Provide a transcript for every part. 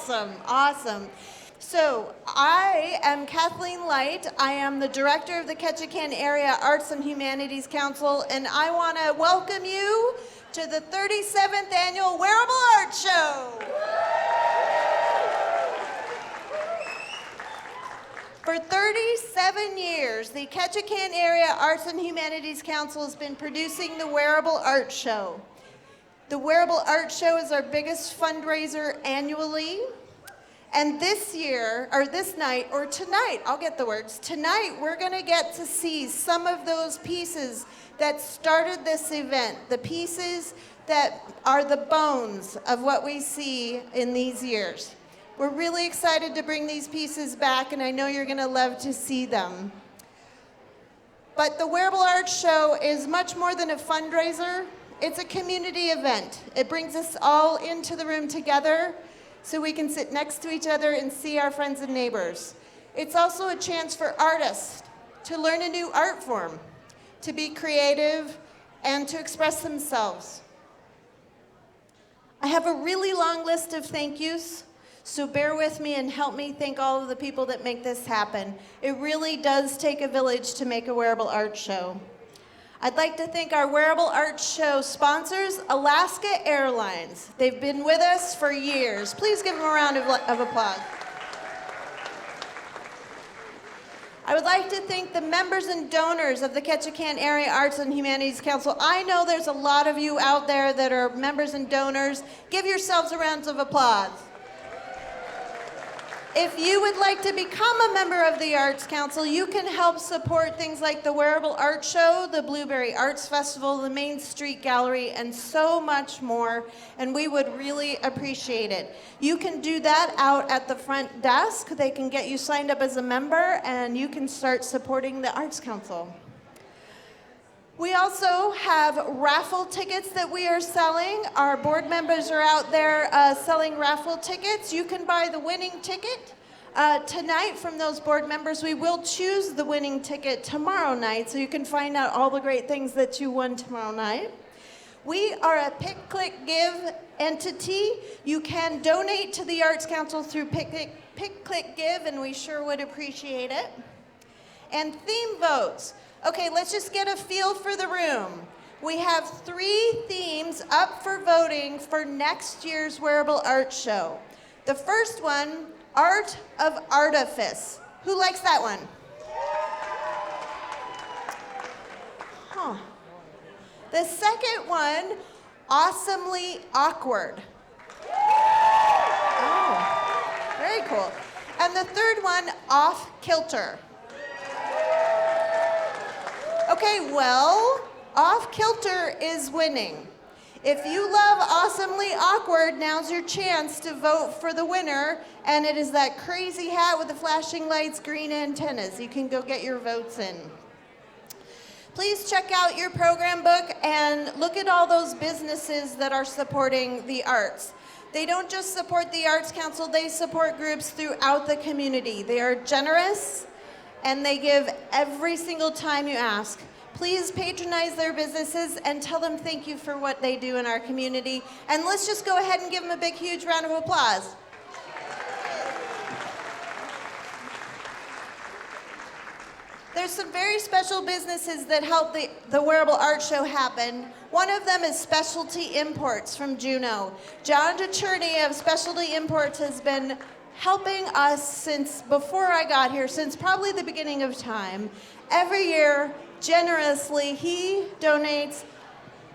Awesome, awesome. So I am Kathleen Light. I am the director of the Ketchikan Area Arts and Humanities Council, and I want to welcome you to the 37th Annual Wearable Art Show. For 37 years, the Ketchikan Area Arts and Humanities Council has been producing the Wearable Art Show. The Wearable Art Show is our biggest fundraiser annually. And this year, or this night, or tonight, I'll get the words, tonight we're gonna get to see some of those pieces that started this event, the pieces that are the bones of what we see in these years. We're really excited to bring these pieces back, and I know you're gonna love to see them. But the Wearable Art Show is much more than a fundraiser. It's a community event. It brings us all into the room together so we can sit next to each other and see our friends and neighbors. It's also a chance for artists to learn a new art form, to be creative, and to express themselves. I have a really long list of thank yous, so bear with me and help me thank all of the people that make this happen. It really does take a village to make a wearable art show. I'd like to thank our Wearable Art Show sponsors, Alaska Airlines. They've been with us for years. Please give them a round of applause. I would like to thank the members and donors of the Ketchikan Area Arts and Humanities Council. I know there's a lot of you out there that are members and donors. Give yourselves a round of applause. If you would like to become a member of the Arts Council, you can help support things like the Wearable Art Show, the Blueberry Arts Festival, the Main Street Gallery, and so much more, and we would really appreciate it. You can do that out at the front desk. They can get you signed up as a member, and you can start supporting the Arts Council. We also have raffle tickets that we are selling. Our board members are out there selling raffle tickets. You can buy the winning ticket tonight from those board members. We will choose the winning ticket tomorrow night, so you can find out all the great things that you won tomorrow night. We are a Pick, Click, Give entity. You can donate to the Arts Council through Pick, Click, Give, and we sure would appreciate it. And theme votes. Okay, let's just get a feel for the room. We have 3 themes up for voting for next year's Wearable Art Show. The first one, Art of Artifice. Who likes that one? Huh. The second one, Awesomely Awkward. Oh, very cool. And the third one, Off Kilter. Okay, well, Off Kilter is winning. If you love Awesomely Awkward, now's your chance to vote for the winner, and it is that crazy hat with the flashing lights, green antennas. You can go get your votes in. Please check out your program book and look at all those businesses that are supporting the arts. They don't just support the Arts Council, they support groups throughout the community. They are generous, and they give every single time you ask. Please patronize their businesses and tell them thank you for what they do in our community. And let's just go ahead and give them a big, huge round of applause. There's some very special businesses that help the Wearable Art Show happen. One of them is Specialty Imports from Juneau. John DeCherney of Specialty Imports has been helping us since before I got here, since probably the beginning of time. Every year, generously, he donates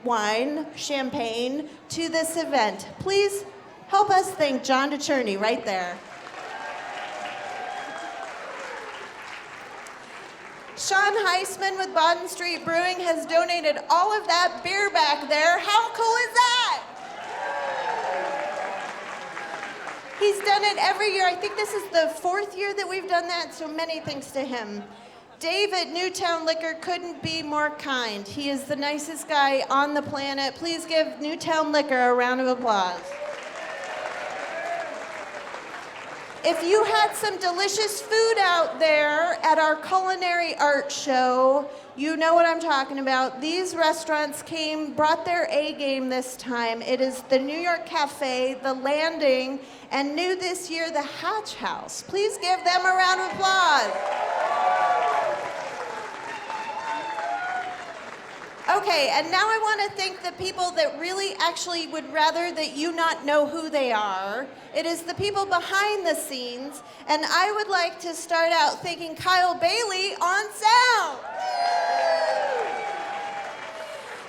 wine, champagne, to this event. Please help us thank John DeCherney right there. Sean Heisman with Baden Street Brewing has donated all of that beer back there. How cool is that? He's done it every year. I think this is the 4th year that we've done that, so many thanks to him. Dave at Newtown Liquor couldn't be more kind. He is the nicest guy on the planet. Please give Newtown Liquor a round of applause. If you had some delicious food out there at our culinary art show, you know what I'm talking about. These restaurants brought their A game this time. It is the New York Cafe, the Landing, and new this year, the Hatch House. Please give them a round of applause. Okay, and now I want to thank the people that really actually would rather that you not know who they are. It is the people behind the scenes, and I would like to start out thanking Kyle Bailey on sound.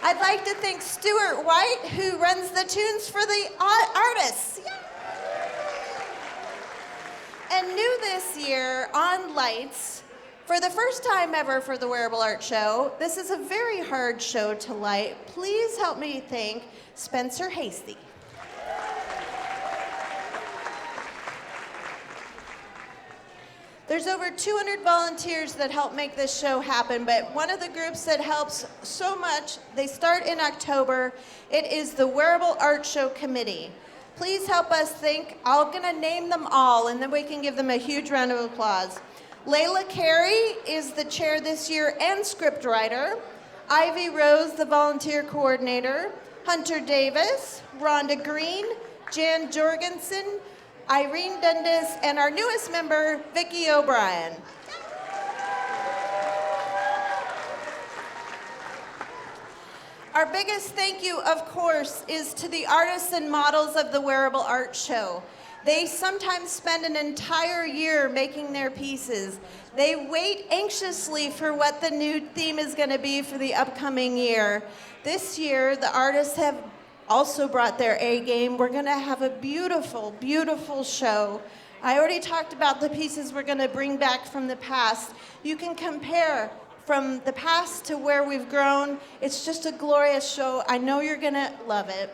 I'd like to thank Stuart White, who runs the tunes for the artists. And new this year on lights, for the first time ever for the Wearable Art Show, this is a very hard show to light. Please help me thank Spencer Hasty. There's over 200 volunteers that help make this show happen, but one of the groups that helps so much, they start in October. It is the Wearable Art Show Committee. Please help us think. I'm gonna name them all, and then we can give them a huge round of applause. Layla Carey is the chair this year and script writer. Ivy Rose, the volunteer coordinator. Hunter Davis, Rhonda Green, Jan Jorgensen, Irene Dundas, and our newest member, Vicki O'Brien. Our biggest thank you, of course, is to the artists and models of the Wearable Art Show. They sometimes spend an entire year making their pieces. They wait anxiously for what the new theme is going to be for the upcoming year. This year, the artists have also brought their A game. We're going to have a beautiful, beautiful show. I already talked about the pieces we're going to bring back from the past. You can compare from the past to where we've grown. It's just a glorious show. I know you're going to love it.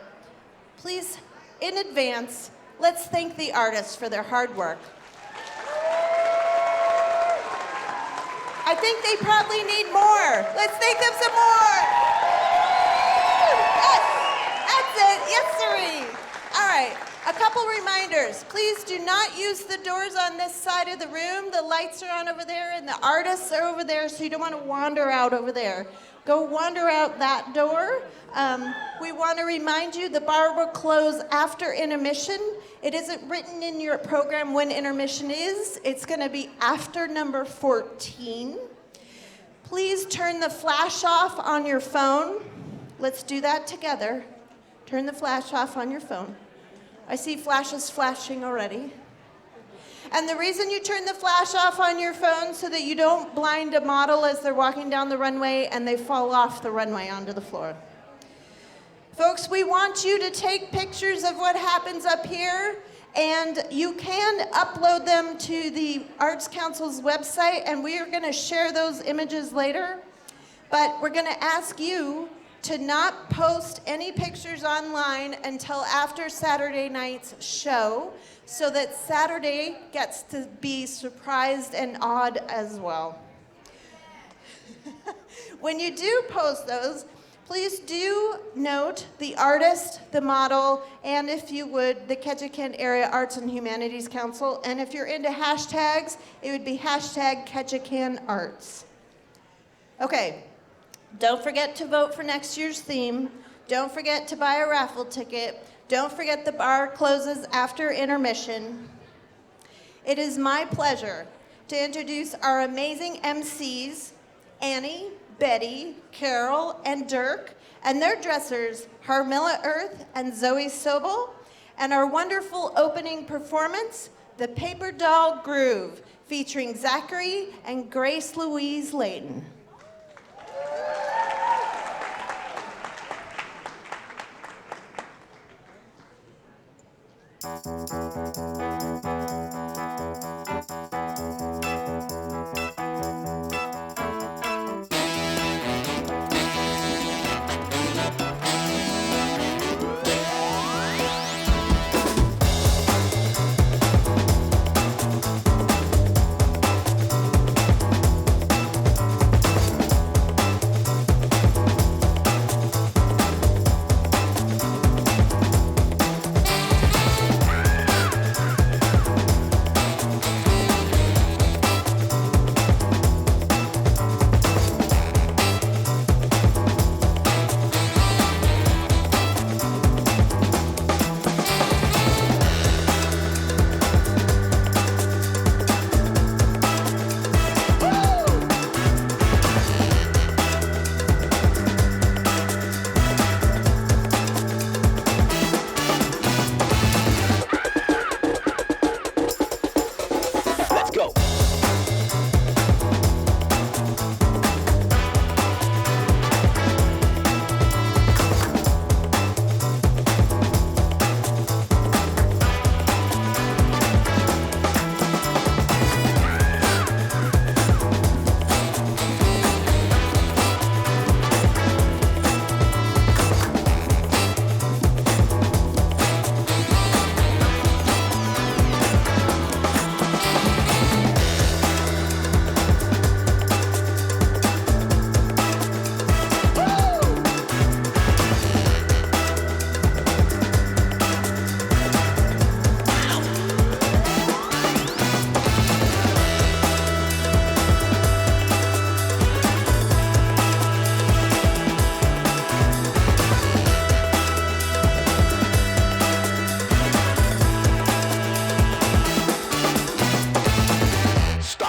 Please, in advance, let's thank the artists for their hard work. I think they probably need more. Let's thank them some more. Yes, that's it. Yes, sirree. All right, a couple reminders. Please do not use the doors on this side of the room. The lights are on over there, and the artists are over there, so you don't want to wander out over there. Go wander out that door. We want to remind you the bar will close after intermission. It isn't written in your program when intermission is. It's going to be after number 14. Please turn the flash off on your phone. Let's do that together. Turn the flash off on your phone. I see flashes flashing already. And the reason you turn the flash off on your phone so that you don't blind a model as they're walking down the runway and they fall off the runway onto the floor. Folks, we want you to take pictures of what happens up here, and you can upload them to the Arts Council's website, and we are going to share those images later. But we're going to ask you to not post any pictures online until after Saturday night's show, so that Saturday gets to be surprised and awed as well. When you do post those, please do note the artist, the model, and if you would, the Ketchikan Area Arts and Humanities Council. And if you're into hashtags, it would be hashtag Ketchikan Arts. Okay, don't forget to vote for next year's theme. Don't forget to buy a raffle ticket. Don't forget the bar closes after intermission. It is my pleasure to introduce our amazing MCs, Annie, Betty, Carol, and Dirk, and their dressers, Harmilla Earth and Zoe Sobel, and our wonderful opening performance, The Paper Doll Groove, featuring Zachary and Grace Louise Layton.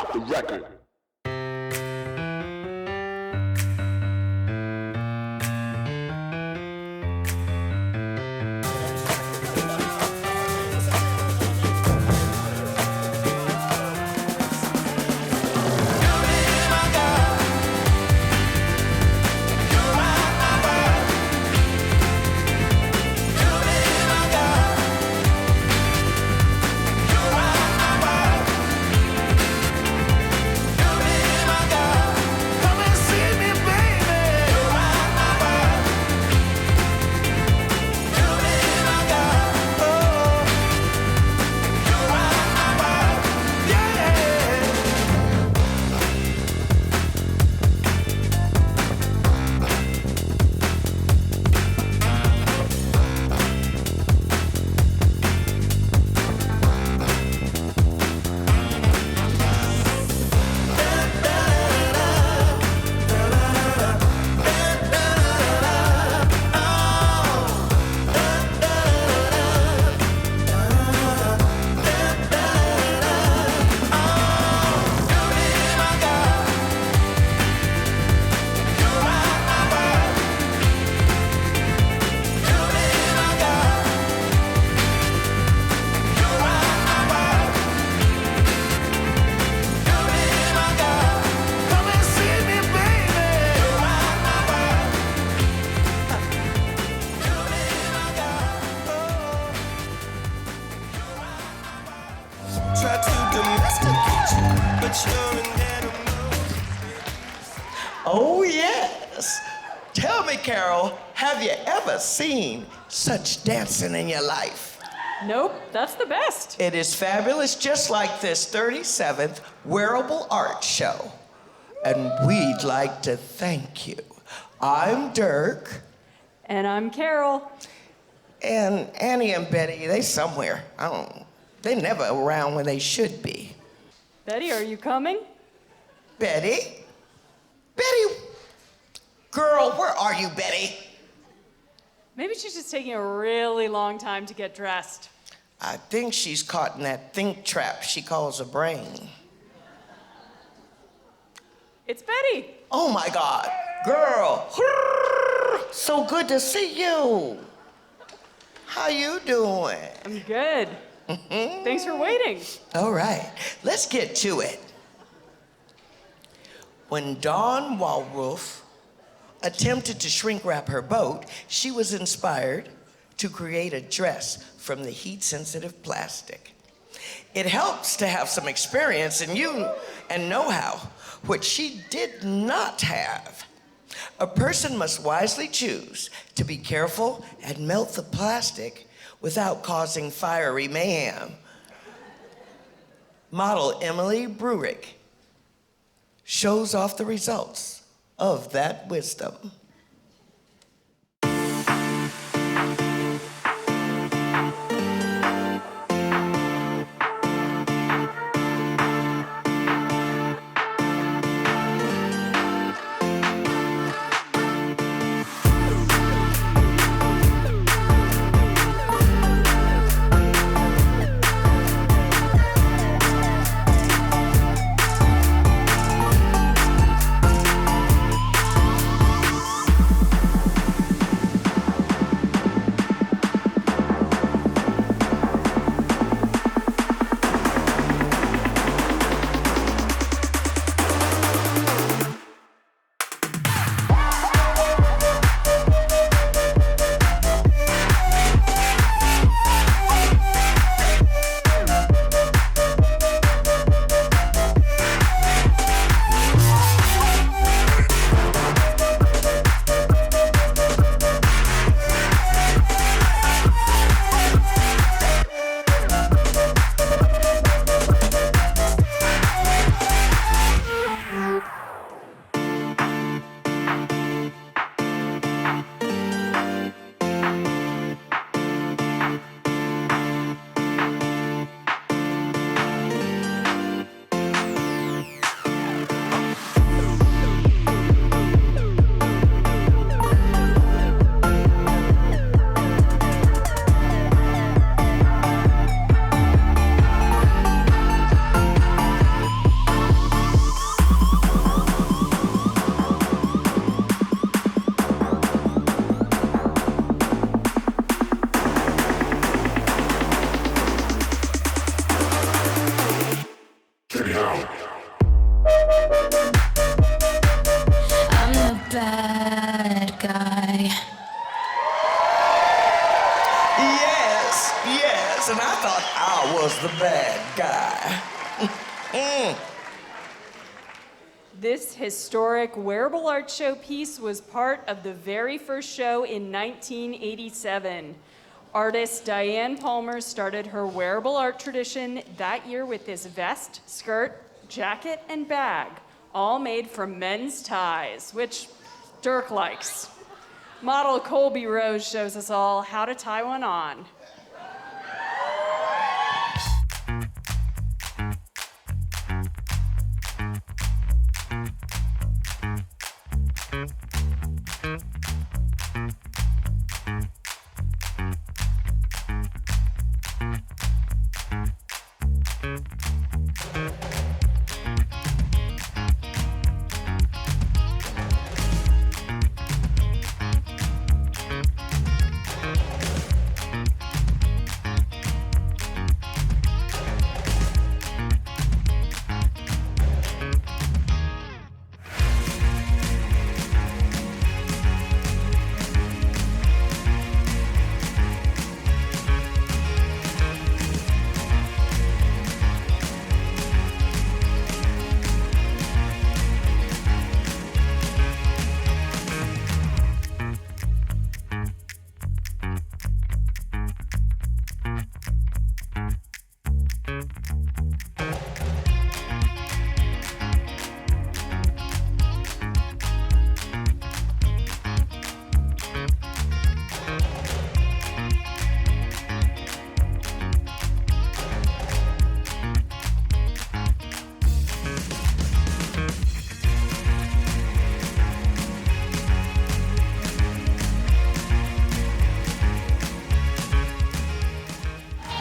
Stop the record. Oh, yes. Tell me, Carol, have you ever seen such dancing in your life? Nope, that's the best. It is fabulous, just like this 37th Wearable Art Show. And we'd like to thank you. I'm Dirk. And I'm Carol. And Annie and Betty, they somewhere. They're never around when they should be. Betty, are you coming? Betty? Betty? Girl, where are you, Betty? Maybe she's just taking a really long time to get dressed. I think she's caught in that think trap she calls a brain. It's Betty. Oh my God, girl. So good to see you. How you doing? I'm good. Thanks for waiting. All right, let's get to it. When Dawn Walroof attempted to shrink wrap her boat, she was inspired to create a dress from the heat-sensitive plastic. It helps to have some experience and know-how, which she did not have. A person must wisely choose to be careful and melt the plastic without causing fiery mayhem. Model Emily Brurick shows off the results of that wisdom. This historic wearable art show piece was part of the very first show in 1987. Artist Diane Palmer started her wearable art tradition that year with this vest, skirt, jacket, and bag, all made from men's ties, which Dirk likes. Model Colby Rose shows us all how to tie one on.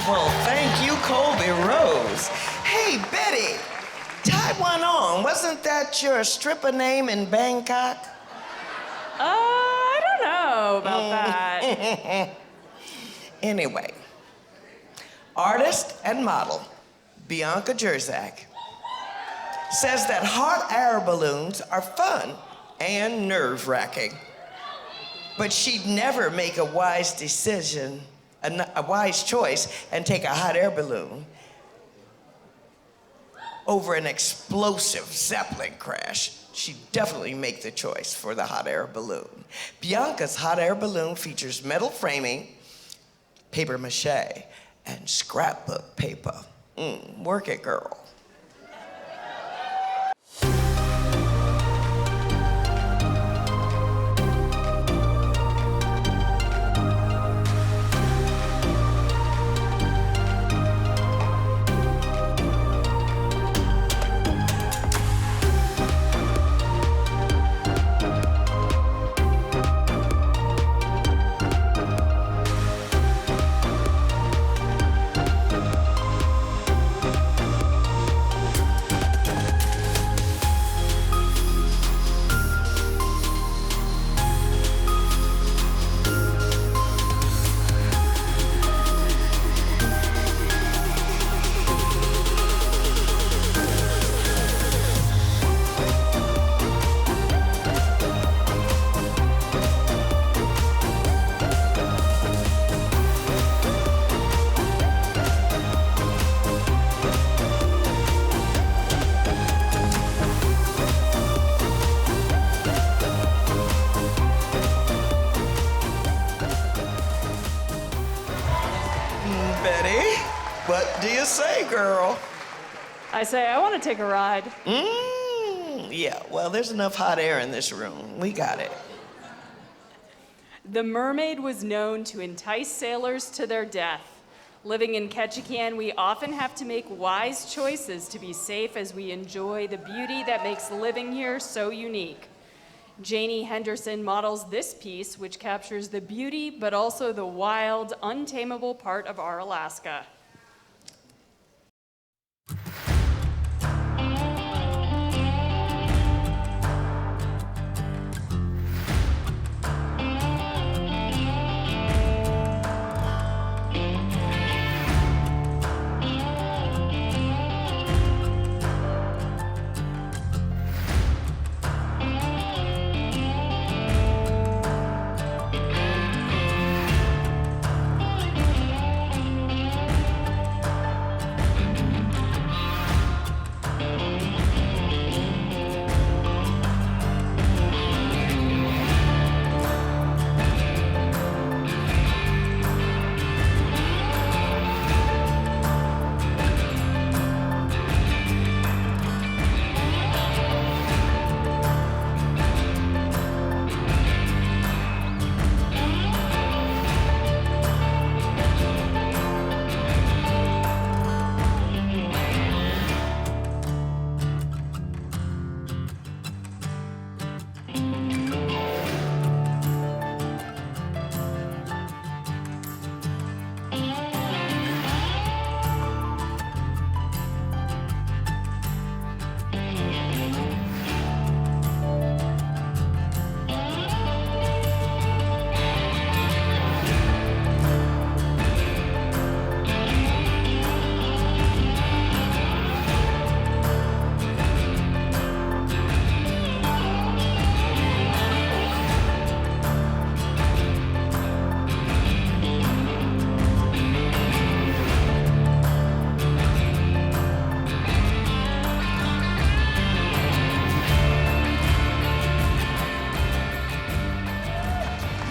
Well, thank you, Colby Rose. Hey, Betty, tie one on. Wasn't that your stripper name in Bangkok? I don't know about that. Anyway, artist and model Bianca Jerzak says that hot air balloons are fun and nerve-wracking, but she'd never make a wise decision, a wise choice, and take a hot air balloon over an explosive Zeppelin crash. She'd definitely make the choice for the hot air balloon. Bianca's hot air balloon features metal framing, paper mache, and scrapbook paper. Work it, girl. Betty, what do you say, girl? I say, I want to take a ride. Yeah, well, there's enough hot air in this room. We got it. The mermaid was known to entice sailors to their death. Living in Ketchikan, we often have to make wise choices to be safe as we enjoy the beauty that makes living here so unique. Janie Henderson models this piece, which captures the beauty but also the wild, untamable part of our Alaska.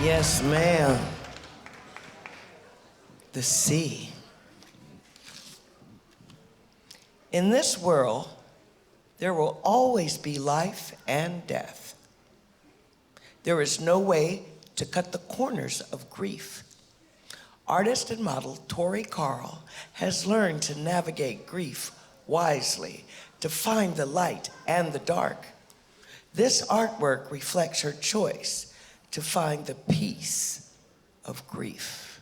Yes, ma'am. The sea. In this world, there will always be life and death. There is no way to cut the corners of grief. Artist and model Tori Carl has learned to navigate grief wisely, to find the light and the dark. This artwork reflects her choice to find the peace of grief.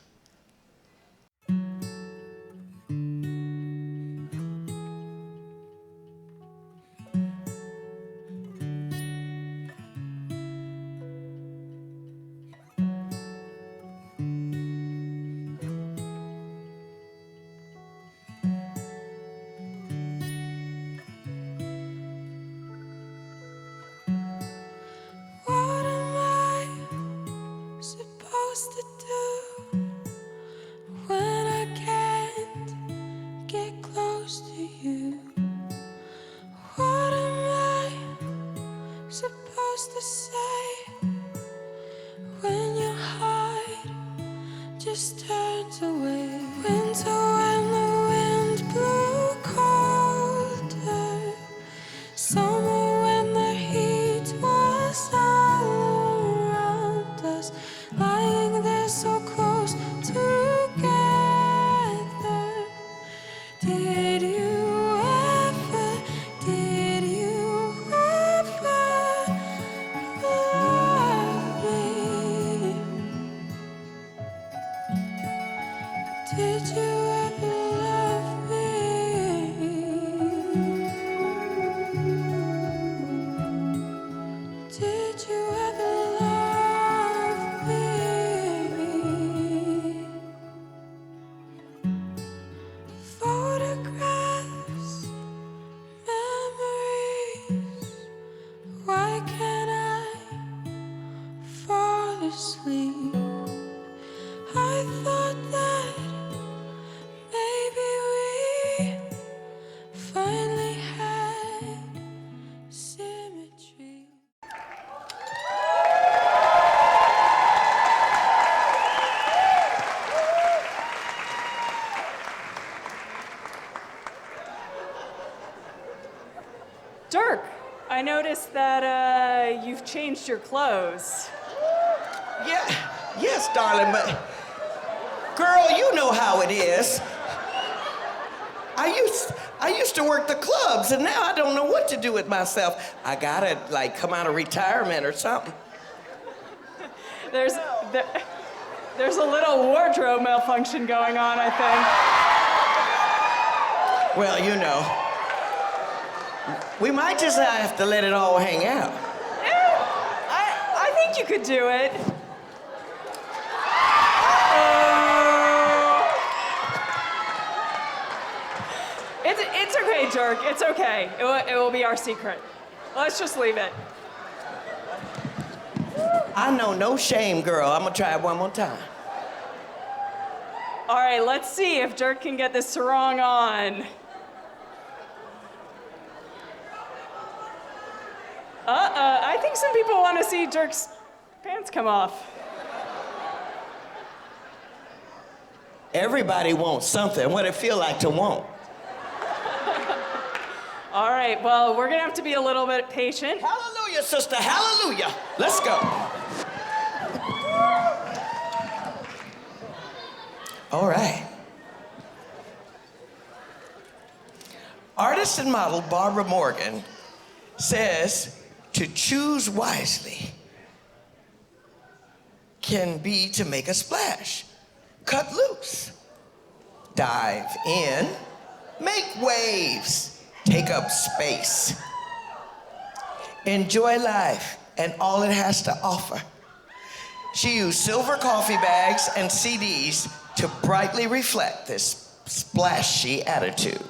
What am I supposed to do when I can't get close to you? What am I supposed to say when your heart just turns away? Winter when the wind blew colder, summer when the heat was all around us, lying there so close together. Did you ever love me? Did you ever love me? Did you ever love me? Photographs, memories, why can't I fall asleep? I thought that maybe we finally had symmetry. Dirk, I noticed that you've changed your clothes. Yes, darling, but girl, you know how it is. I used to work the clubs, and now I don't know what to do with myself. I gotta come out of retirement or something. There's a little wardrobe malfunction going on, I think. Well, we might just have to let it all hang out. I think you could do it. It's okay, Dirk. It's okay. It will be our secret. Let's just leave it. I know no shame, girl. I'm gonna try it one more time. All right, let's see if Dirk can get this sarong on. I think some people want to see Dirk's pants come off. Everybody wants something. What it feel like to want? All right, well, we're gonna have to be a little bit patient. Hallelujah, sister, hallelujah. Let's go. All right. Artist and model Barbara Morgan says to choose wisely can be to make a splash, cut loose, dive in, make waves, take up space. Enjoy life and all it has to offer. She used silver coffee bags and CDs to brightly reflect this splashy attitude.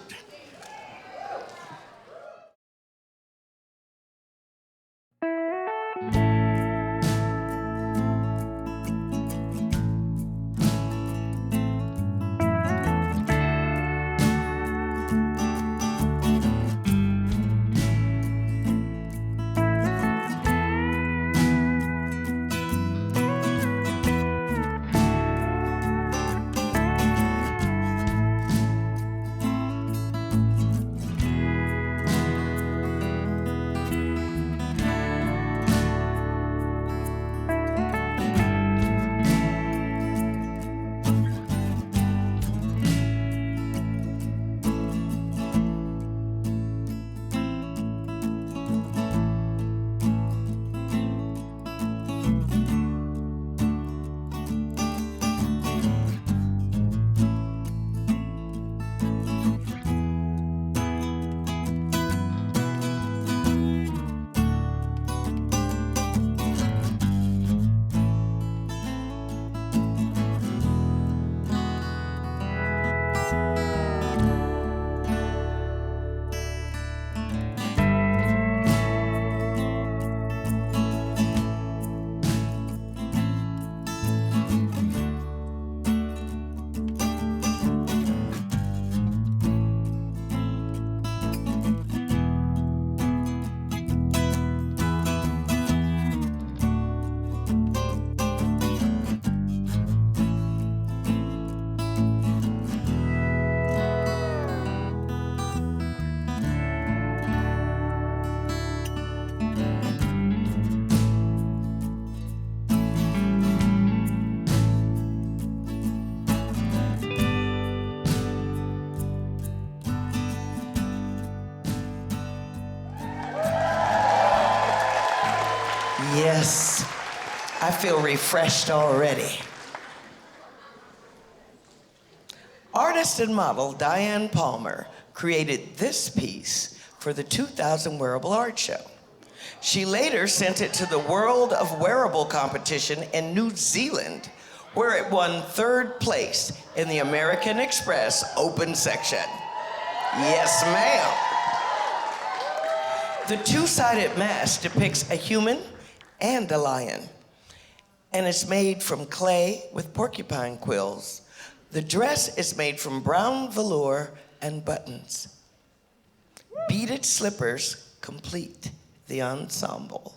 Yes, I feel refreshed already. Artist and model Diane Palmer created this piece for the 2000 Wearable Art Show. She later sent it to the World of Wearable competition in New Zealand, where it won 3rd place in the American Express open section. Yes, ma'am. The two-sided mask depicts a human and a lion, and it's made from clay with porcupine quills. The dress is made from brown velour and buttons. Beaded slippers complete the ensemble.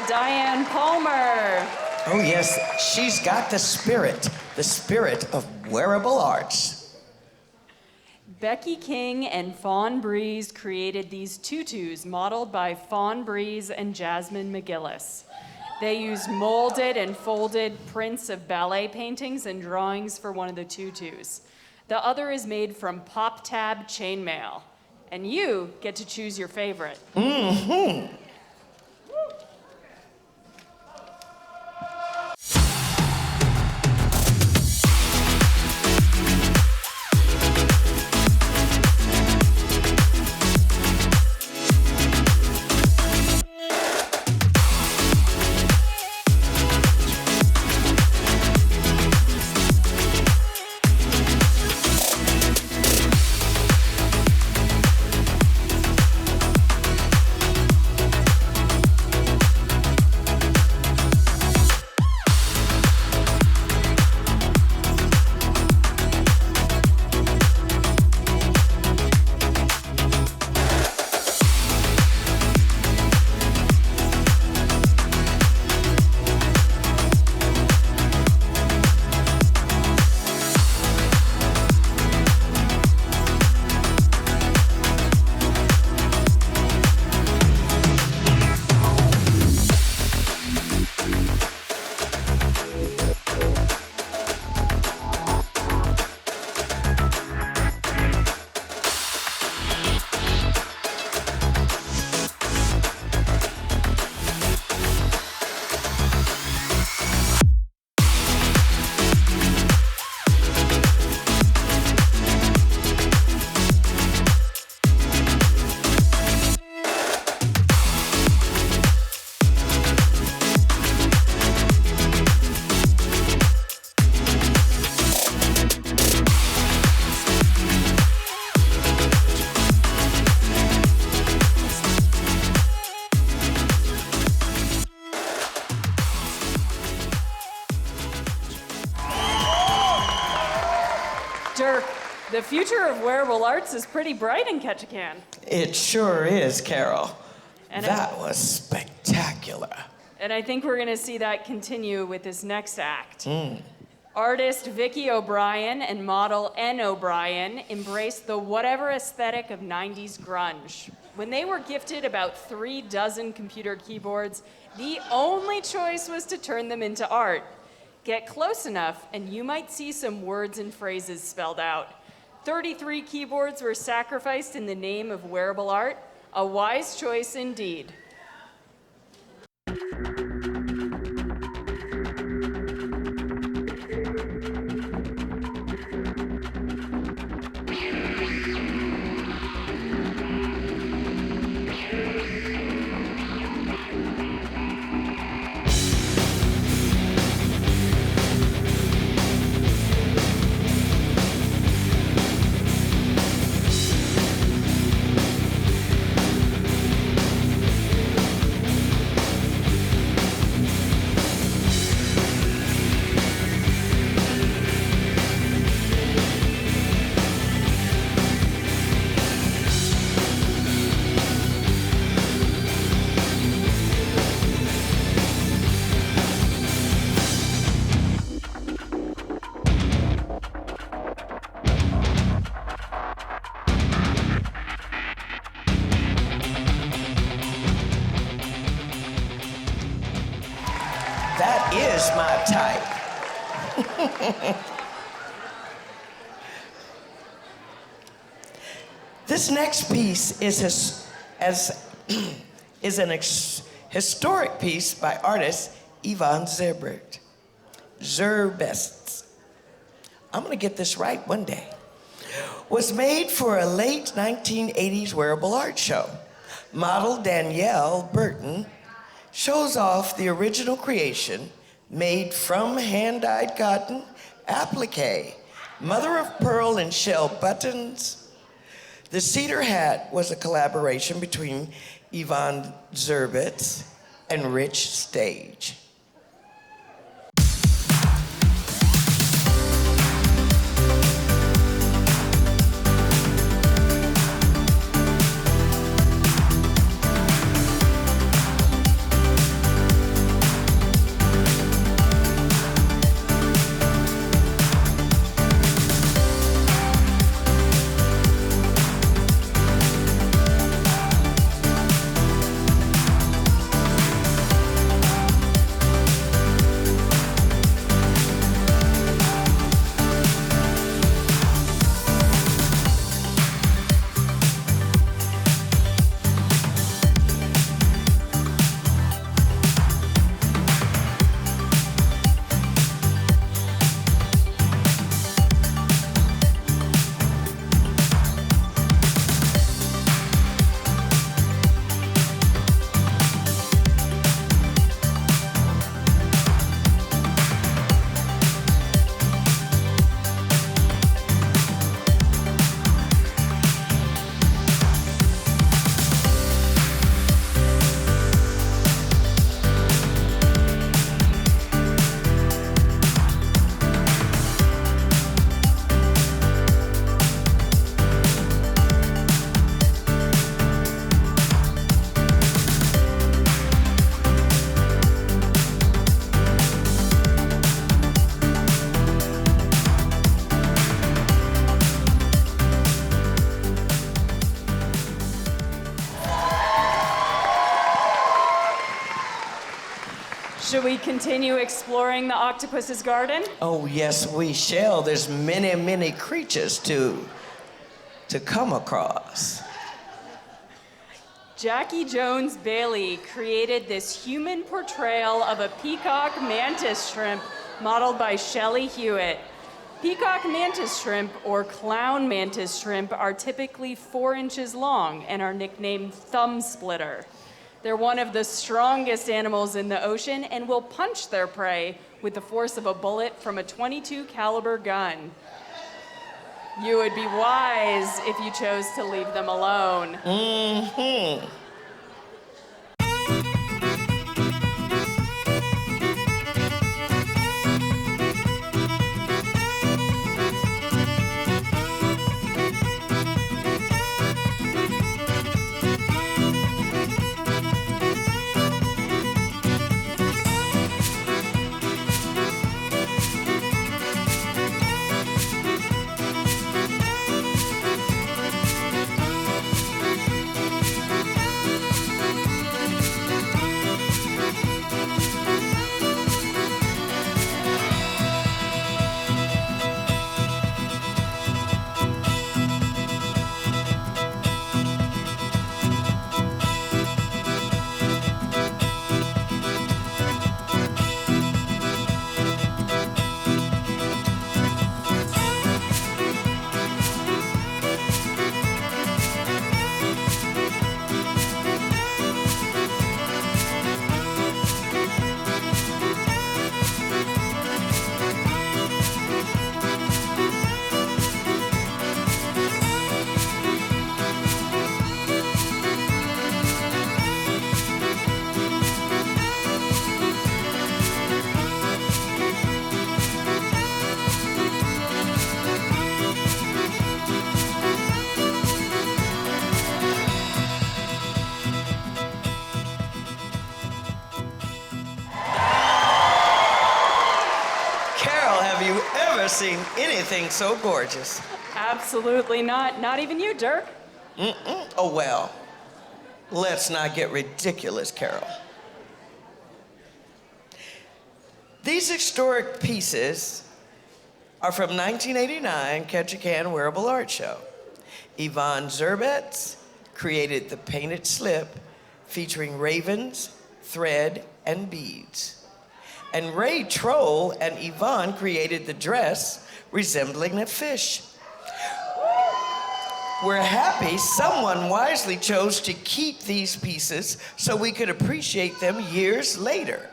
Diane Palmer. Oh yes, she's got the spirit of wearable arts. Becky King and Fawn Breeze created these tutus modeled by Fawn Breeze and Jasmine McGillis. They used molded and folded prints of ballet paintings and drawings for one of the tutus. The other is made from pop tab chainmail. And you get to choose your favorite. Mm-hmm. Dirk, the future of wearable arts is pretty bright in Ketchikan. It sure is, Carol. And that was spectacular. And I think we're going to see that continue with this next act. Artist Vicki O'Brien and model N. O'Brien embraced the whatever aesthetic of 90s grunge. When they were gifted about 36 computer keyboards, the only choice was to turn them into art. Get close enough, and you might see some words and phrases spelled out. 33 keyboards were sacrificed in the name of wearable art. A wise choice indeed. That is my type. This next piece is an historic piece by artist Ivan Zerbert. Zerbest. I'm gonna get this right one day. Was made for a late 1980s wearable art show. Model Danielle Burton shows off the original creation made from hand-dyed cotton, applique, mother of pearl and shell buttons. The cedar hat was a collaboration between Yvonne Zerbitz and Rich Stage. Should we continue exploring the octopus's garden? Oh, yes, we shall. There's many, many creatures to come across. Jackie Jones Bailey created this human portrayal of a peacock mantis shrimp modeled by Shelley Hewitt. Peacock mantis shrimp, or clown mantis shrimp, are typically 4 inches long and are nicknamed thumb splitter. They're one of the strongest animals in the ocean and will punch their prey with the force of a bullet from a .22 caliber gun. You would be wise if you chose to leave them alone. Mm-hmm. seen anything so gorgeous. Absolutely not. Not even you, Dirk. Oh, well, let's not get ridiculous, Carol. These historic pieces are from 1989 Ketchikan Wearable Art Show. Yvonne Zerbetz created the painted slip featuring ravens, thread, and beads. And Ray Troll and Yvonne created the dress resembling a fish. We're happy someone wisely chose to keep these pieces so we could appreciate them years later.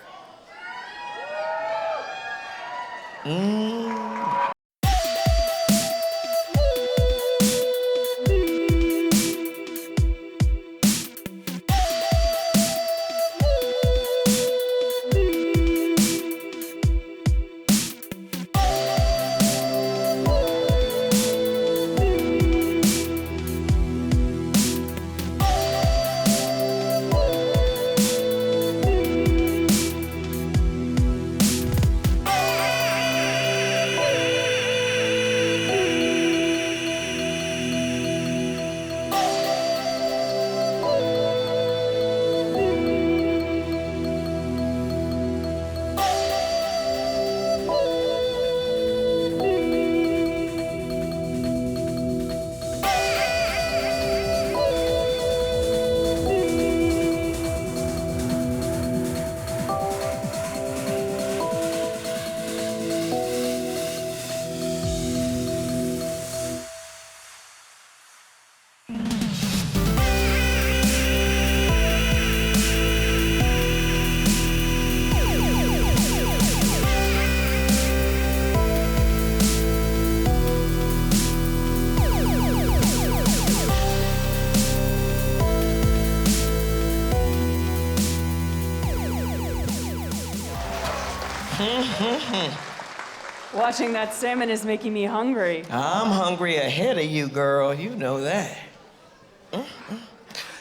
Watching that salmon is making me hungry. I'm hungry ahead of you, girl. You know that.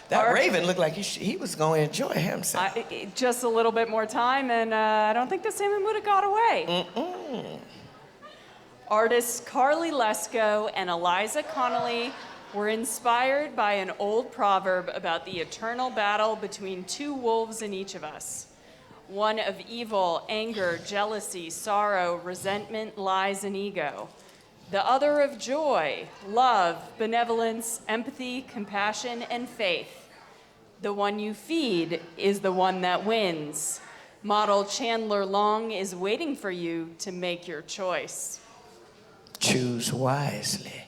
That raven looked like he was going to enjoy himself. Just a little bit more time, and I don't think the salmon would have got away. Artists Carly Lesko and Eliza Connolly were inspired by an old proverb about the eternal battle between two wolves in each of us. One of evil, anger, jealousy, sorrow, resentment, lies, and ego. The other of joy, love, benevolence, empathy, compassion, and faith. The one you feed is the one that wins. Model Chandler Long is waiting for you to make your choice. Choose wisely.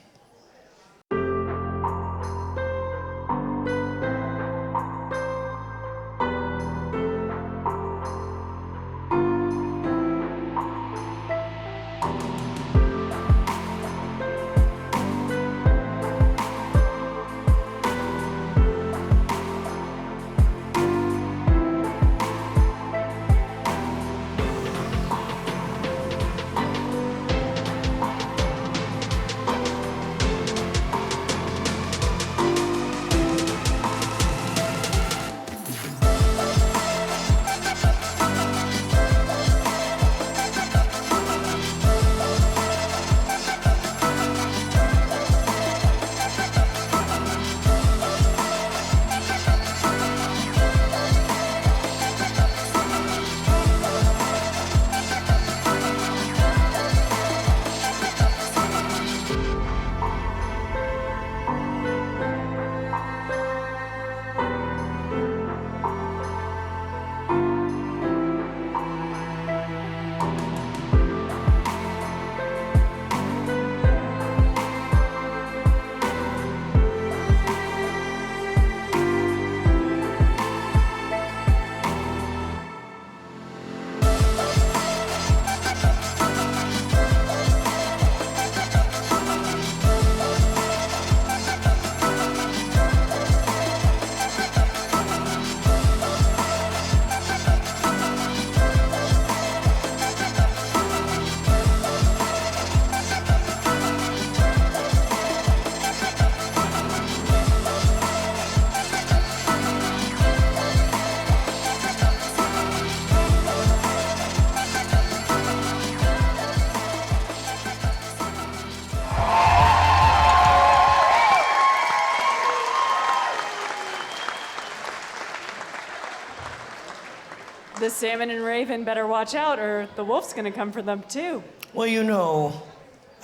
the salmon and raven better watch out or the wolf's gonna come for them too. Well, you know,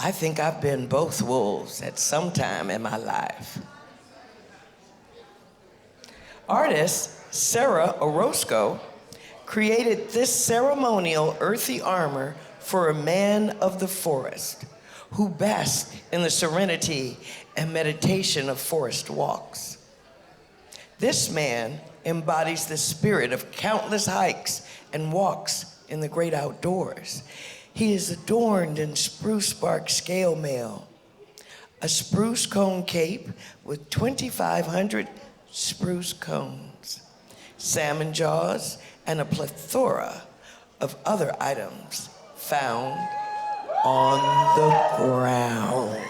I think I've been both wolves at some time in my life. Artist Sarah Orozco created this ceremonial earthy armor for a man of the forest who basked in the serenity and meditation of forest walks. This man embodies the spirit of countless hikes and walks in the great outdoors. He is adorned in spruce bark scale mail, a spruce cone cape with 2,500 spruce cones, salmon jaws, and a plethora of other items found on the ground.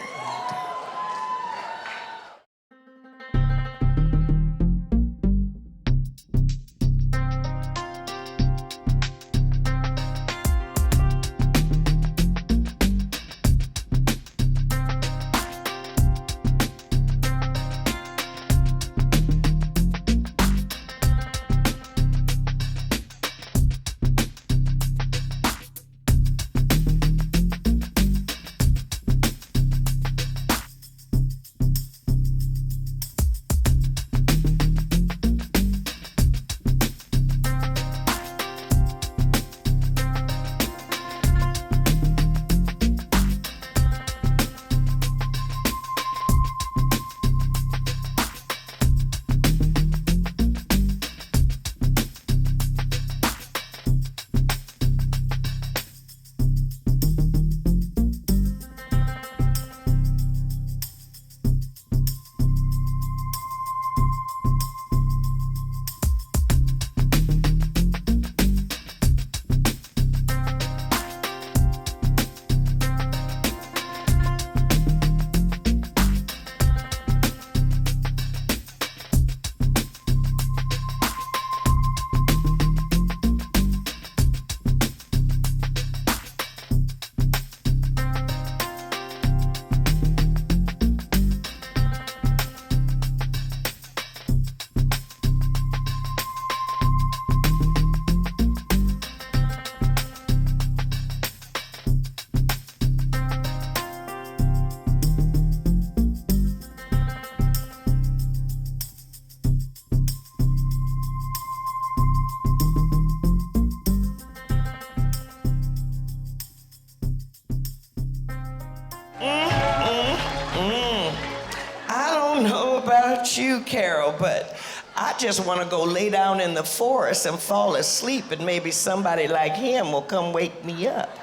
You, Carol, but I just want to go lay down in the forest and fall asleep, and maybe somebody like him will come wake me up.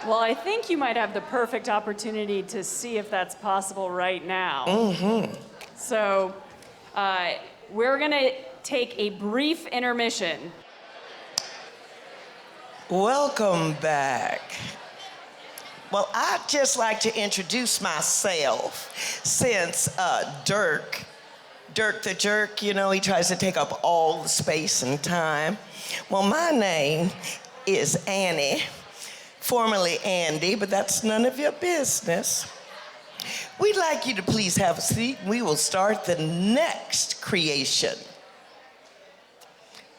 Well, I think you might have the perfect opportunity to see if that's possible right now. Mm-hmm. So, we're gonna take a brief intermission. Welcome back. Well, I'd just like to introduce myself since Dirk the Jerk, you know, he tries to take up all the space and time. Well, my name is Annie, formerly Andy, but that's none of your business. We'd like you to please have a seat. We will start the next creation.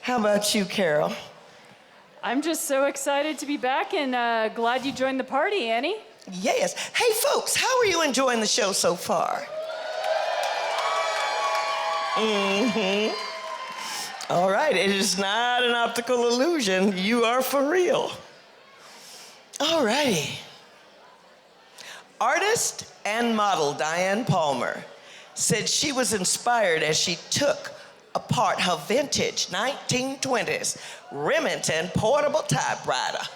How about you, Carol? I'm just so excited to be back and glad you joined the party, Annie. Yes. Hey, folks, how are you enjoying the show so far? Mm-hmm. All right, it is not an optical illusion. You are for real. All righty. Artist and model Diane Palmer said she was inspired as she took apart her vintage 1920s Remington portable typewriter.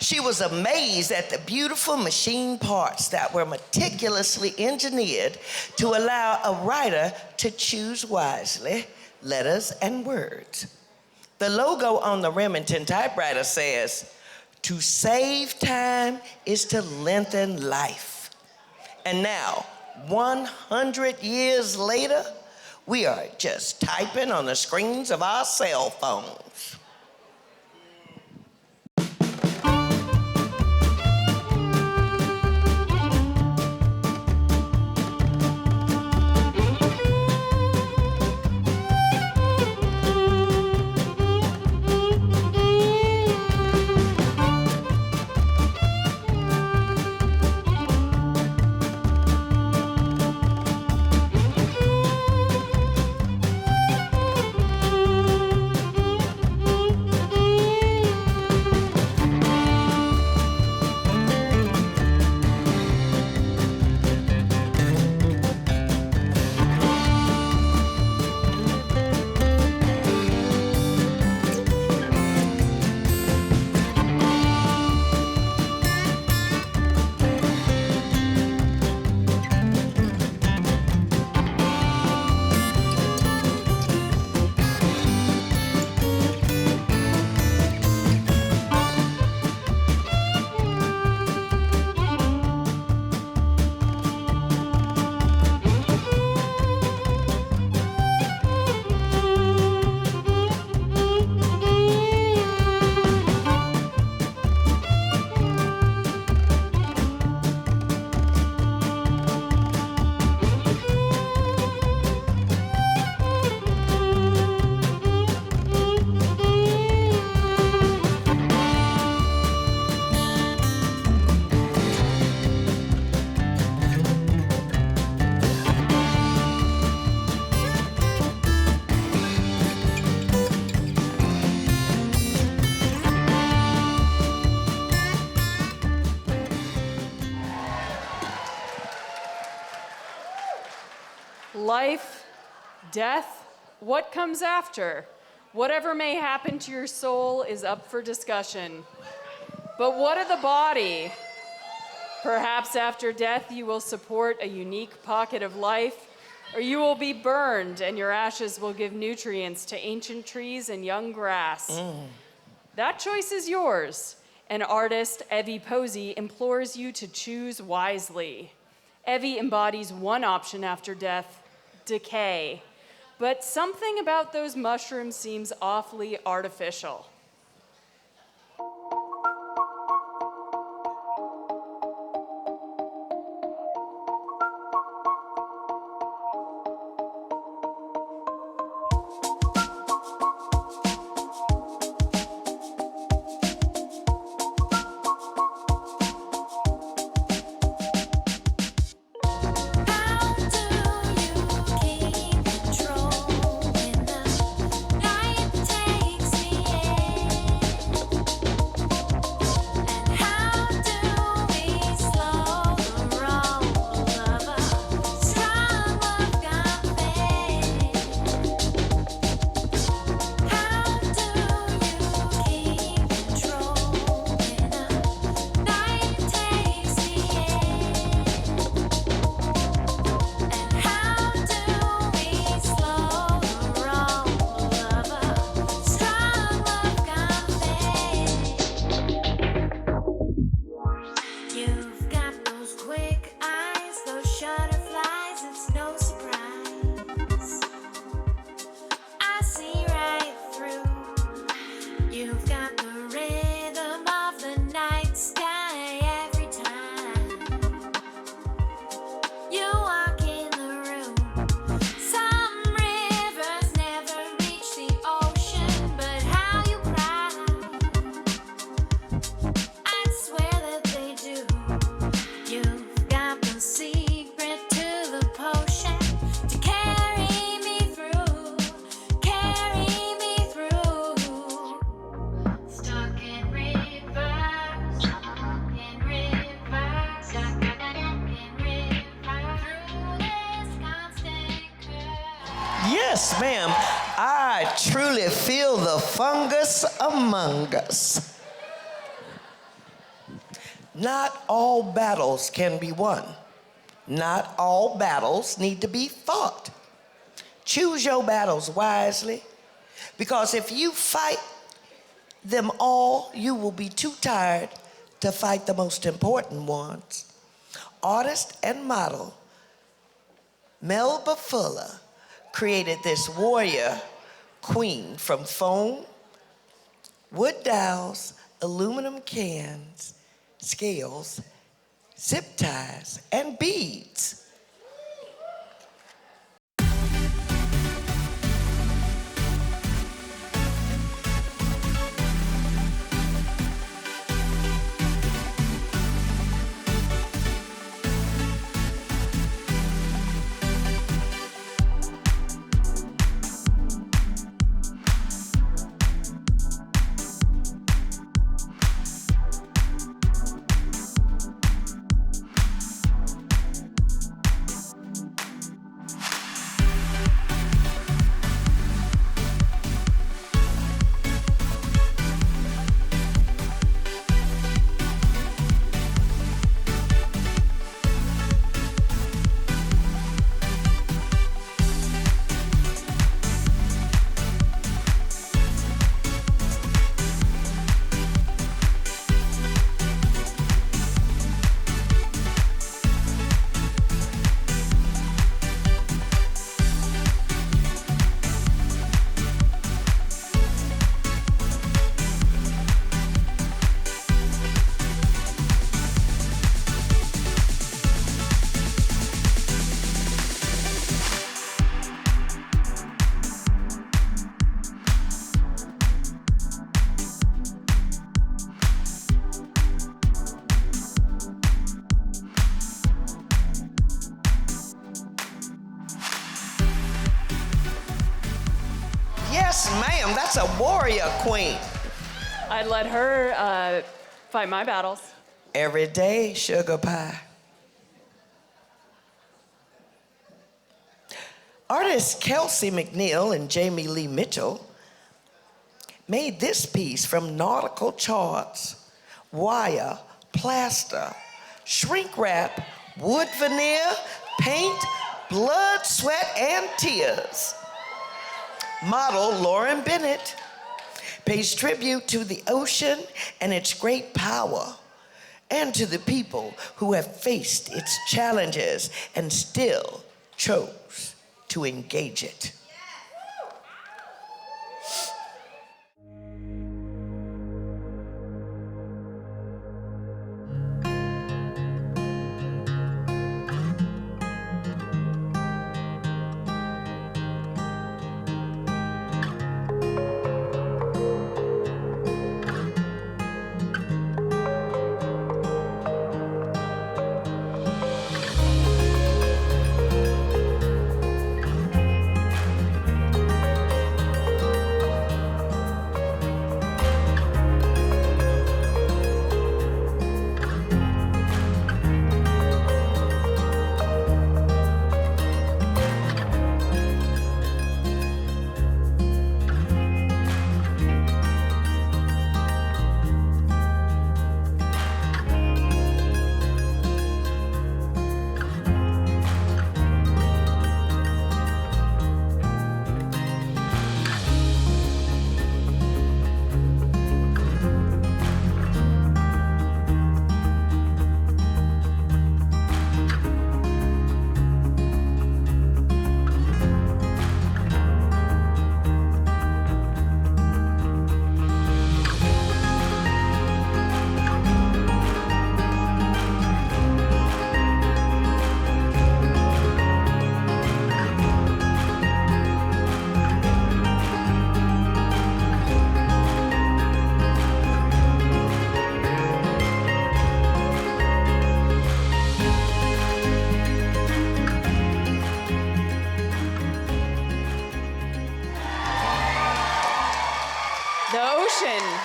She was amazed at the beautiful machine parts that were meticulously engineered to allow a writer to choose wisely letters and words. The logo on the Remington typewriter says, "To save time is to lengthen life." And now, 100 years later, we are just typing on the screens of our cell phones. life, death, what comes after? Whatever may happen to your soul is up for discussion. But what of the body? Perhaps after death you will support a unique pocket of life, or you will be burned and your ashes will give nutrients to ancient trees and young grass. That choice is yours. And artist Evie Posey implores you to choose wisely. Evie embodies one option after death, decay. But something about those mushrooms seems awfully artificial. How do you keep control when the night takes me in? And how do we slow the roll of a strong love gone fade? How do you keep control when the night takes me in? And how do we slow the roll of a strong love gone fade? You've got those quick eyes, those shutterflies, it's no surprise. I see right through. You've got the rhythm of the night sky every time you walk in the room. Some rivers never reach the ocean, but how you cry, I swear that they do. You've got the secret to the potion to carry me through, carry me through. Stuck in rivers, stuck in rivers, stuck in rivers, through this constant current. Yes, ma'am. I truly feel the fungus among us. Not all battles can be won. Not all battles need to be fought. Choose your battles wisely, because if you fight them all, you will be too tired to fight the most important ones. Artist and model Melba Fuller created this warrior queen from foam, wood dowels, aluminum cans, scales, zip ties, and beads. Yes, ma'am, that's a warrior queen. I'd let her fight my battles. Every day, sugar pie. Artists Kelsey McNeil and Jamie Lee Mitchell made this piece from nautical charts, wire, plaster, shrink wrap, wood veneer, paint, blood, sweat, and tears. Model Lauren Bennett pays tribute to the ocean and its great power, and to the people who have faced its challenges and still chose to engage it.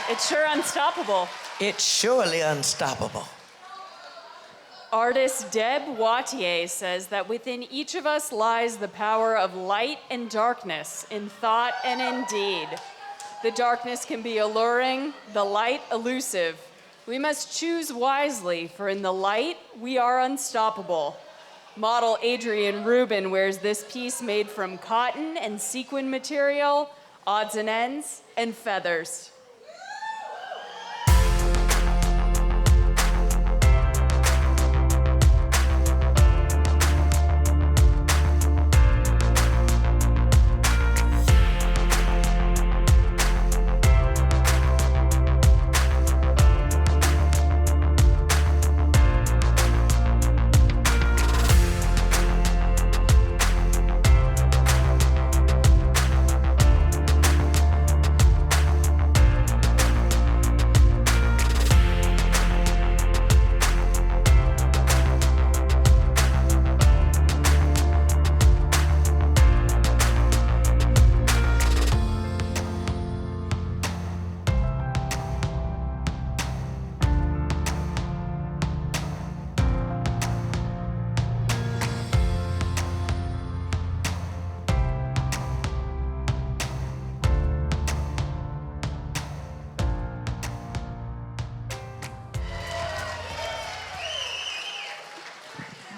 It's sure unstoppable. It's surely unstoppable. Artist Deb Wattier says that within each of us lies the power of light and darkness in thought and in deed. The darkness can be alluring, the light elusive. We must choose wisely, for in the light we are unstoppable. Model Adrienne Rubin wears this piece made from cotton and sequin material, odds and ends, and feathers.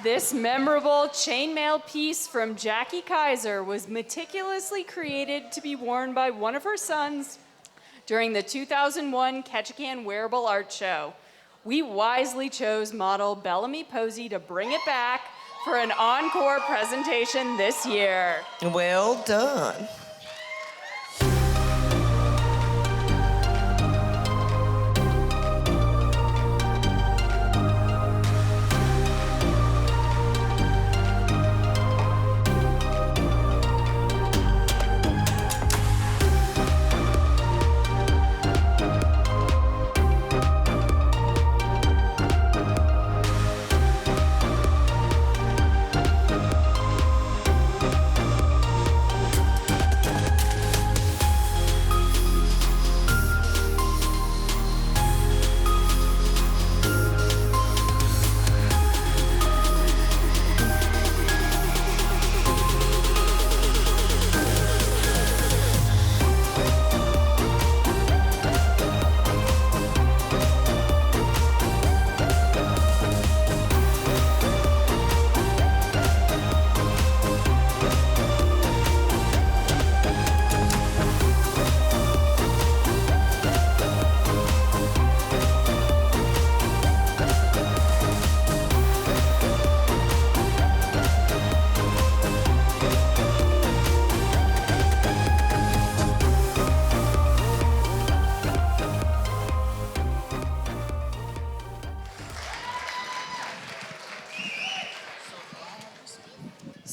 This memorable chainmail piece from Jackie Kaiser was meticulously created to be worn by one of her sons during the 2001 Ketchikan Wearable Art Show. We wisely chose model Bellamy Posey to bring it back for an encore presentation this year. Well done.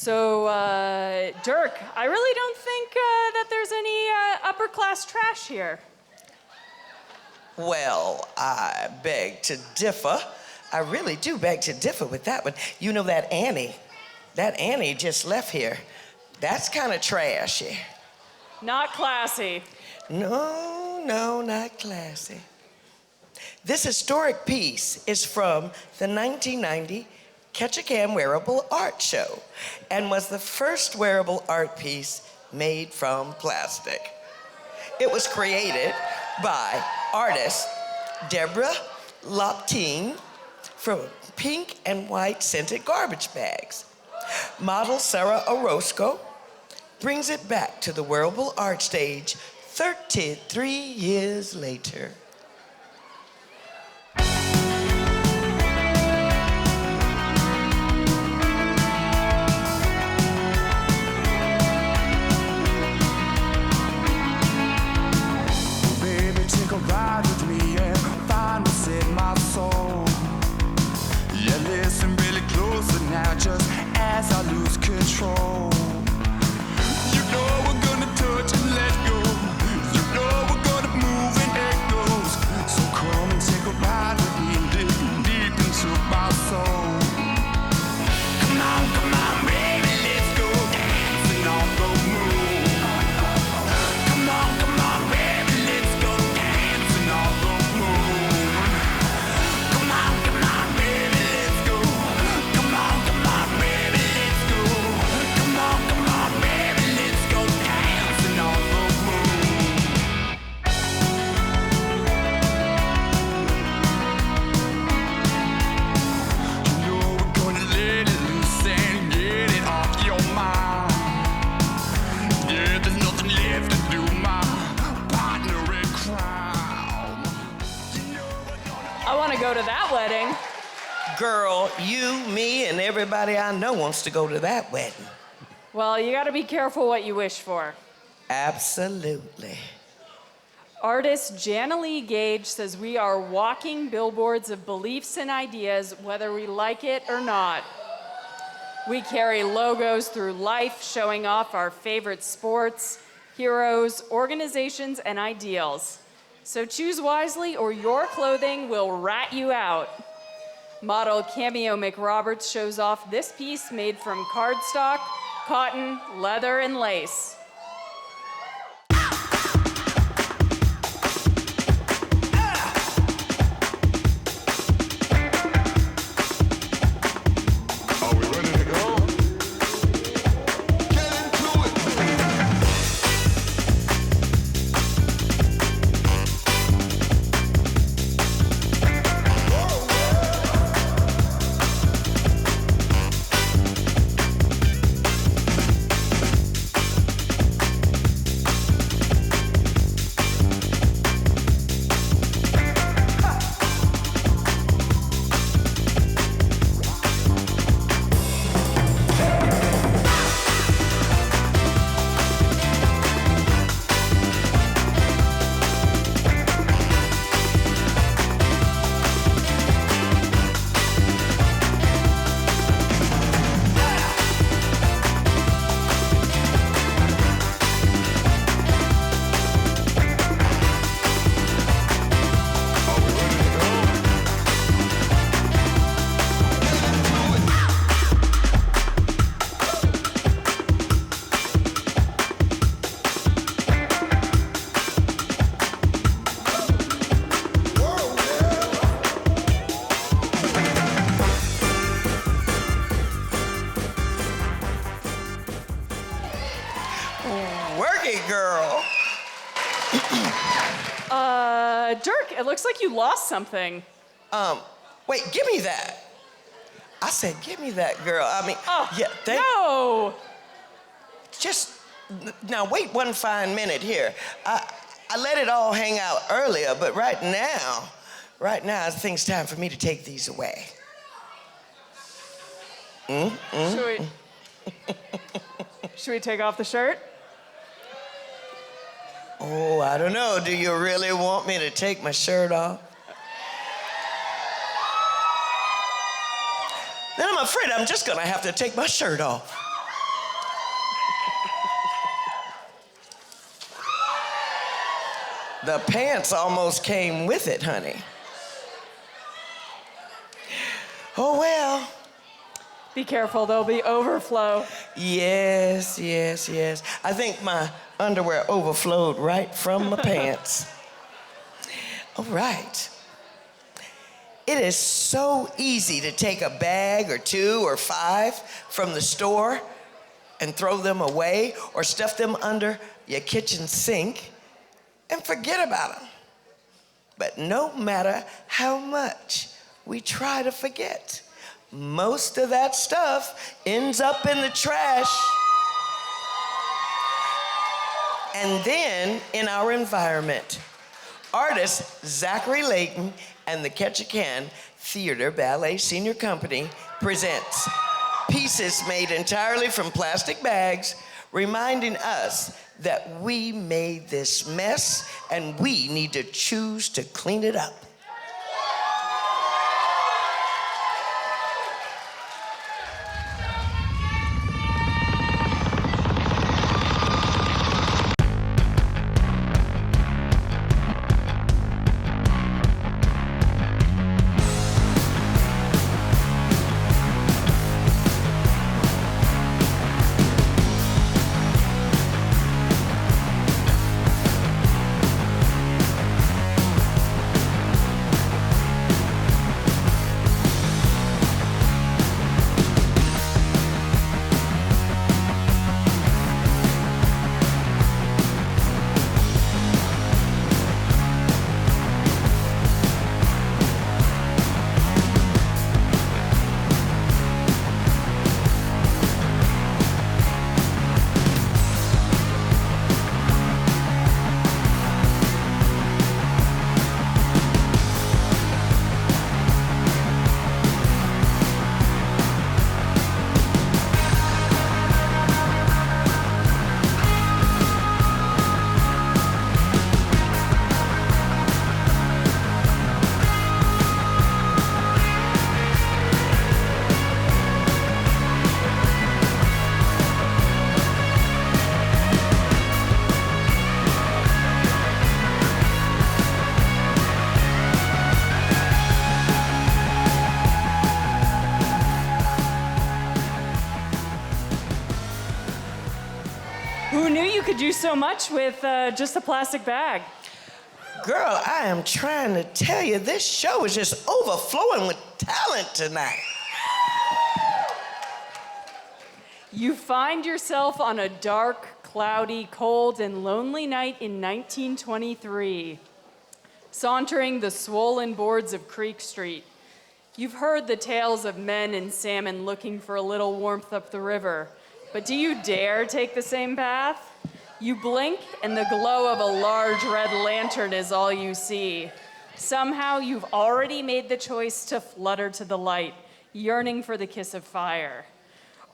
So, Dirk, I really don't think that there's any upper class trash here. Well, I beg to differ. I really do beg to differ with that one. You know that Annie just left here. That's kind of trashy. Not classy. No, not classy. This historic piece is from the 1990 Ketchikan Wearable Art Show and was the first wearable art piece made from plastic. It was created by artist Deborah Loptine from pink and white scented garbage bags. Model Sarah Orozco brings it back to the wearable art stage 33 years later. Baby, take a ride with me and find what's in my soul. Yeah, listen really closely now, just as I lose control. You know we're gonna touch and let go. You know we're gonna move in echoes. So come and take a ride with me, deep into my soul. Come on, baby, let's go dancing on the moon. Come on, baby, let's go dancing on the moon. Come on, baby, let's go. Come on, baby, let's go. Come on, baby, let's go dancing on the moon. You know we're gonna let it loose and get it off your mind. Yeah, there's nothing left to do, my partner in crime. You know we're gonna. I want to go to that wedding. Girl, you, me, and everybody I know wants to go to that wedding. Well, you got to be careful what you wish for. Absolutely. Artist Jana Lee Gage says we are walking billboards of beliefs and ideas, whether we like it or not. We carry logos through life, showing off our favorite sports, heroes, organizations, and ideals. So choose wisely, or your clothing will rat you out. Model Cameo McRoberts shows off this piece made from cardstock, cotton, leather, and lace. Are we ready to go? Get into it. Work it, girl. Dirk, it looks like you lost something. Wait, give me that. I said, give me that, girl. I mean, yeah, No! just, now wait one fine minute here. I let it all hang out earlier, but right now, I think it's time for me to take these away. Should we take off the shirt? Oh, I don't know. Do you really want me to take my shirt off? Then I'm afraid I'm just gonna have to take my shirt off. The pants almost came with it, honey. Oh, well. Be careful, there'll be overflow. Yes, yes, yes. I think my underwear overflowed right from my pants. All right. It is so easy to take a bag or 2 or 5 from the store and throw them away or stuff them under your kitchen sink and forget about them. But no matter how much we try to forget, most of that stuff ends up in the trash and then in our environment. Artist Zachary Layton and the Ketchikan Theater Ballet Senior Company presents pieces made entirely from plastic bags, reminding us that we made this mess and we need to choose to clean it up. Who knew you could do so much with just a plastic bag? Girl, I am trying to tell you, this show is just overflowing with talent tonight. You find yourself on a dark, cloudy, cold, and lonely night in 1923, sauntering the swollen boards of Creek Street. You've heard the tales of men and salmon looking for a little warmth up the river, but do you dare take the same path? You blink, and the glow of a large red lantern is all you see. Somehow, you've already made the choice to flutter to the light, yearning for the kiss of fire.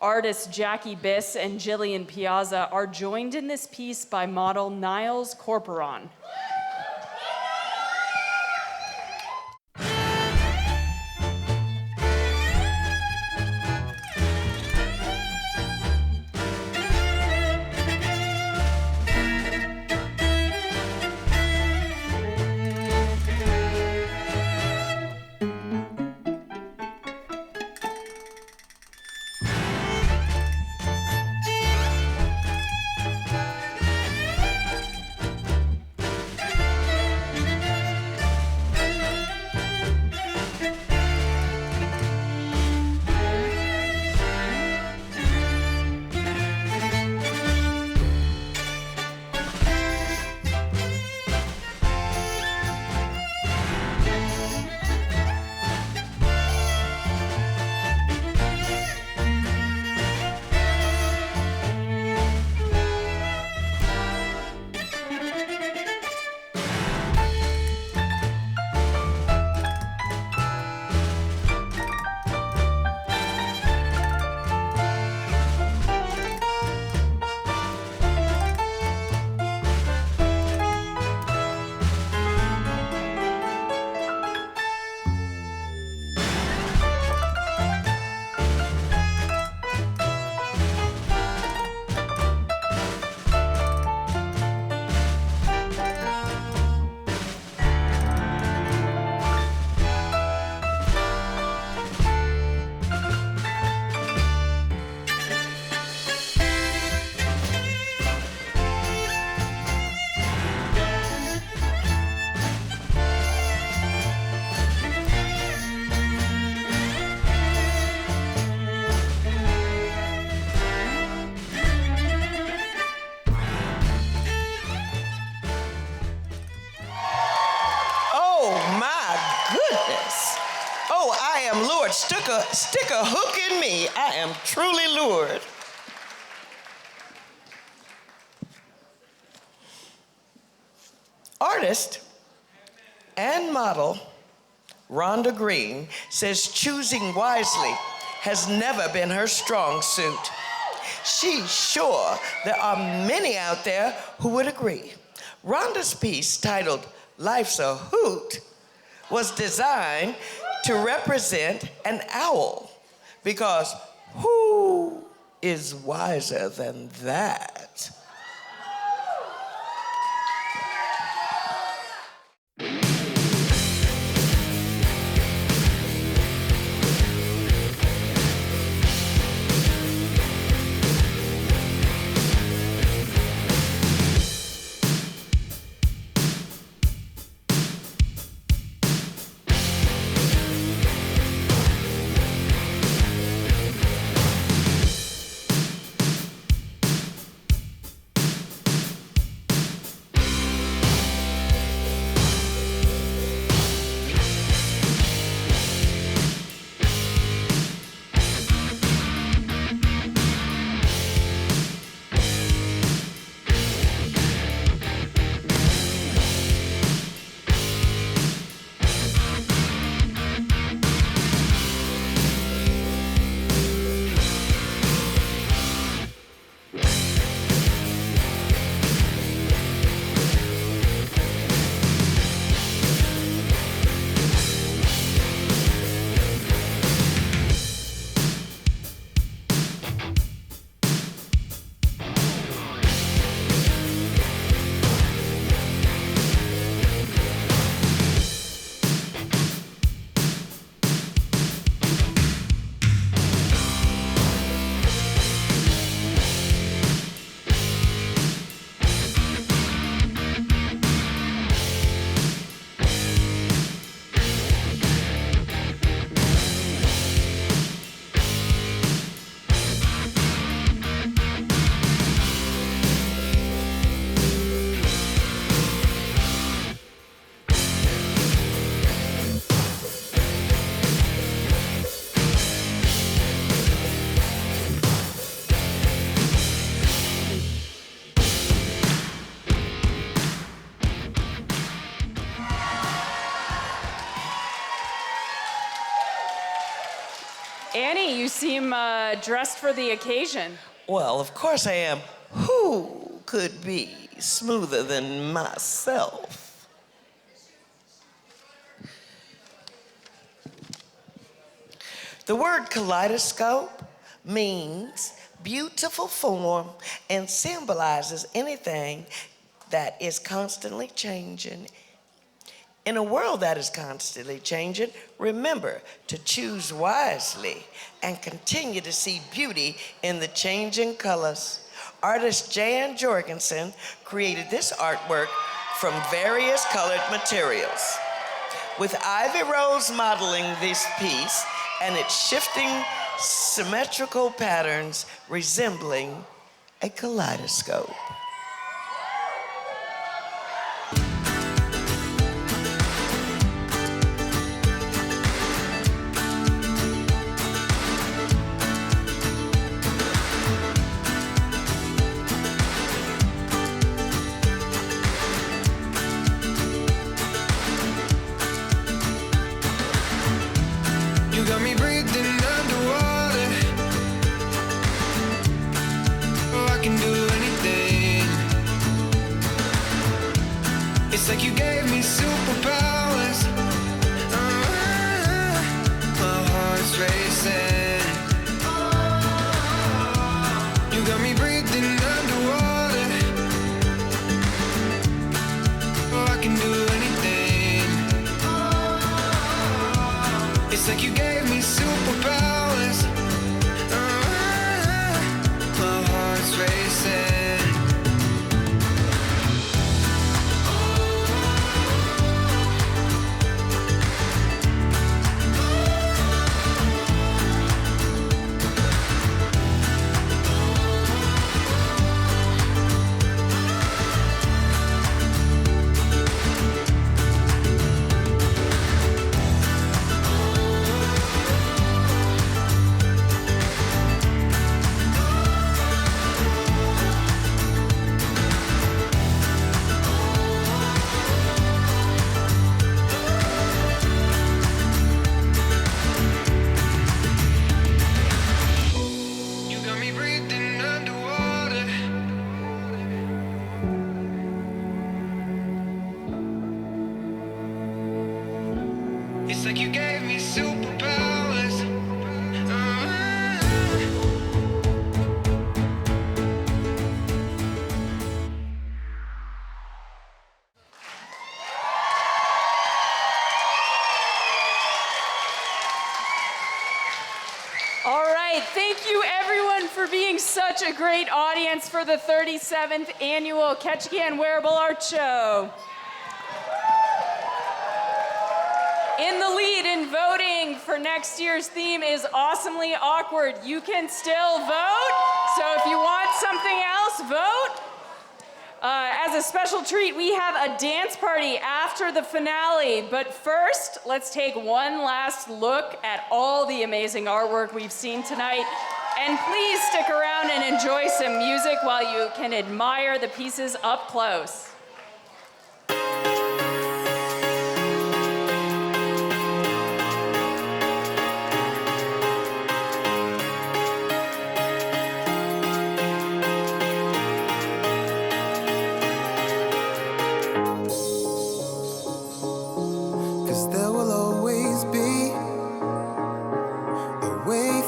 Artists Jackie Biss and Jillian Piazza are joined in this piece by model Niles Corporon. a hook in me. I am truly lured. Artist and model Rhonda Green says choosing wisely has never been her strong suit. She's sure there are many out there who would agree. Rhonda's piece, titled Life's a Hoot, was designed to represent an owl, because who is wiser than that? Annie, you seem dressed for the occasion. Well, of course I am. Who could be smoother than myself? The word kaleidoscope means beautiful form and symbolizes anything that is constantly changing. In a world that is constantly changing, remember to choose wisely and continue to see beauty in the changing colors. Artist Jan Jorgensen created this artwork from various colored materials, with Ivy Rose modeling this piece and its shifting symmetrical patterns resembling a kaleidoscope. You got me breathing underwater. Oh, I can do anything. It's like you gave me superpowers. My heart's racing. You got me breathing underwater. Oh, I can do anything. It's like you gave me superpowers. My heart's racing. right, thank you everyone for being such a great audience for the 37th Annual Ketchikan Wearable Art Show. In the lead in voting for next year's theme is Awesomely Awkward. You can still vote, so if you want something else, vote. As a special treat, we have a dance party after the finale. But first, let's take one last look at all the amazing artwork we've seen tonight. And please stick around and enjoy some music while you can admire the pieces up close. Cause there will always be a way